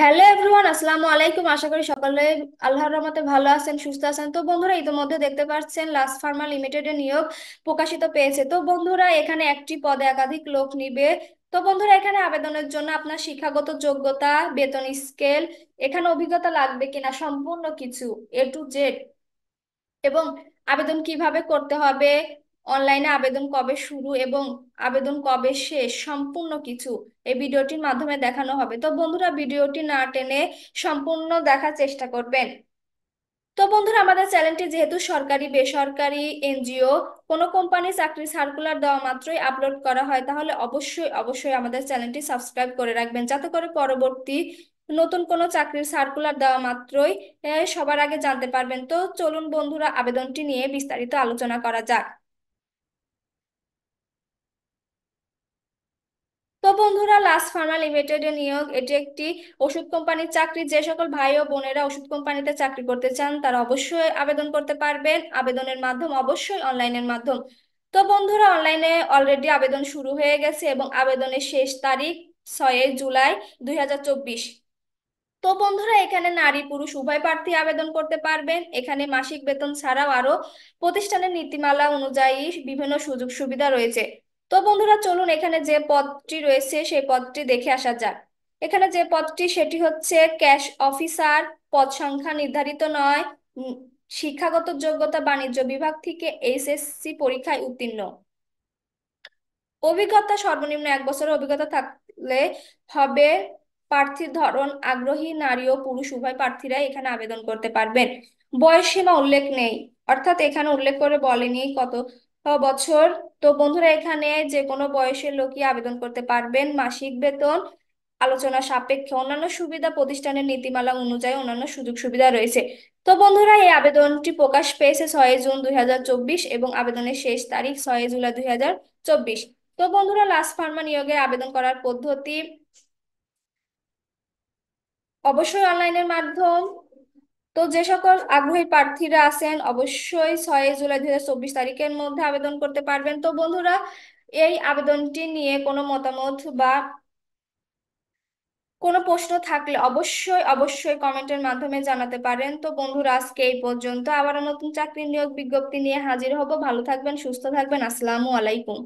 Hello everyone, আসসালামু আলাইকুম। আশা করি সকলে আল্লাহর রহমতে ভালো আছেন, সুস্থ আছেন। তো বন্ধুরা, ইতিমধ্যে দেখতে পাচ্ছেন লাস্ট ফার্মা লিমিটেডের নিয়োগ প্রকাশিত পেয়েছে। তো বন্ধুরা, এখানে একটি পদে একাধিক লোক নিবে। তো বন্ধুরা, এখানে আবেদনের জন্য আপনার শিক্ষাগত যোগ্যতা, বেতন স্কেল, এখানে অভিজ্ঞতা লাগবে কিনা, সম্পূর্ণ কিছু A to Z, এবং আবেদন কিভাবে করতে হবে, অনলাইনে আবেদন কবে শুরু এবং আবেদন কবে শেষ, সম্পূর্ণ কিছু এই ভিডিওটির মাধ্যমে দেখানো হবে। তো বন্ধুরা, ভিডিওটি না টেনে সম্পূর্ণ দেখার চেষ্টা করবেন। তো বন্ধুরা, আমাদের চ্যানেলটি যেহেতু সরকারি বেসরকারি এনজিও, কোনো কোম্পানি চাকরি সার্কুলার দেওয়া মাত্রই আপলোড করা হয়, তাহলে অবশ্যই অবশ্যই আমাদের চ্যানেলটি সাবস্ক্রাইব করে রাখবেন, যাতে করে পরবর্তী নতুন কোনো চাকরির সার্কুলার দেওয়া মাত্রই সবার আগে জানতে পারবেন। তো চলুন বন্ধুরা, আবেদনটি নিয়ে বিস্তারিত আলোচনা করা যাক। তো বন্ধুরা, লাস্ট ফার্মা লিমিটেড এর নিয়োগ, এটি একটি ওষুধ কোম্পানির চাকরি। যে সকল ভাই ও বোনেরা ওষুধ কোম্পানিতে চাকরি করতে চান, তারা অবশ্যই আবেদন করতে পারবেন। আবেদনের মাধ্যম অবশ্যই অনলাইনের মাধ্যম। তো বন্ধুরা, অনলাইনে অলরেডি আবেদন শুরু হয়ে গেছে এবং আবেদনের শেষ তারিখ 6 জুলাই 2024। তো বন্ধুরা, এখানে নারী পুরুষ উভয় প্রার্থী আবেদন করতে পারবেন। এখানে মাসিক বেতন ছাড়াও আরো প্রতিষ্ঠানের নীতিমালা অনুযায়ী বিভিন্ন সুযোগ সুবিধা রয়েছে। তো বন্ধুরা, চলুন এখানে যে পদটি রয়েছে সেই পদটি দেখে আসা যাক। এখানে যে পদটি সেটি হচ্ছে ক্যাশ অফিসার। পদ সংখ্যা নির্ধারিত নয়। উম, শিক্ষাগত যোগ্যতা বাণিজ্য বিভাগ থেকে এইচএসসি পরীক্ষায় উত্তীর্ণ। অভিজ্ঞতা সর্বনিম্ন 1 বছরের অভিজ্ঞতা থাকলে হবে। প্রার্থীর ধরন আগ্রহী, নারী ও পুরুষ উভয় প্রার্থীরাই এখানে আবেদন করতে পারবেন। বয়স সীমা উল্লেখ নেই, অর্থাৎ এখানে উল্লেখ করে বলেনি কত বছর। তো বন্ধুরা, এখানে যে কোনো বয়সের লোকই আবেদন করতে পারবেন। মাসিক বেতন আলোচনা সাপেক্ষে, অন্যান্য সুবিধা প্রতিষ্ঠানের নীতিমালা অনুযায়ী অন্যান্য সুযোগ সুবিধা রয়েছে। তো বন্ধুরা, এই আবেদনটি প্রকাশ পেয়েছে 6 জুন 2024 এবং আবেদনের শেষ তারিখ 6 জুলাই 2024। তো বন্ধুরা, লাস্ট ফার্মা নিয়োগে আবেদন করার পদ্ধতি অবশ্যই অনলাইনের মাধ্যম। তো যে সকল আগ্রহী প্রার্থীরা আছেন, অবশ্যই 6 জুলাই 2024 তারিখের মধ্যে আবেদন করতে পারবেন। তো বন্ধুরা, এই আবেদনটি নিয়ে কোনো মতামত বা কোনো প্রশ্ন থাকলে অবশ্যই অবশ্যই কমেন্টের মাধ্যমে জানাতে পারেন। তো বন্ধুরা, আজকে এই পর্যন্ত। আবার নতুন চাকরি নিয়োগ বিজ্ঞপ্তি নিয়ে হাজির হব। ভালো থাকবেন, সুস্থ থাকবেন। আসসালামু আলাইকুম।